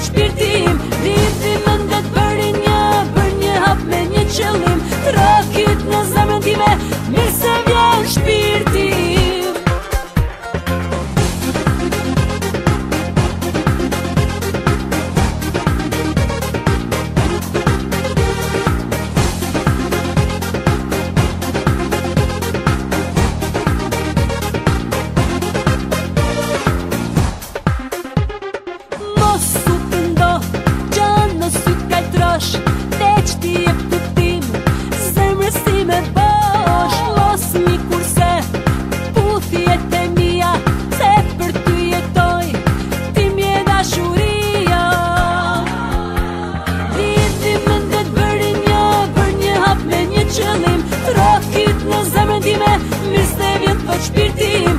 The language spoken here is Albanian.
Shpirtim, rriti mëndet bërin bër një hap me një qëllim. Trakit në zemrën time, mirë se vjen shpirtim. Veç ti e pëtim, zemrës ti me bosh. Mos mi kurse, puthjet e mia, se për ty jetoj, ti mje dashuria. Rriti mëndet bërin bër një hap me një qëllim. Trakit në zemrën time, mirë se vjen thot shpirtim.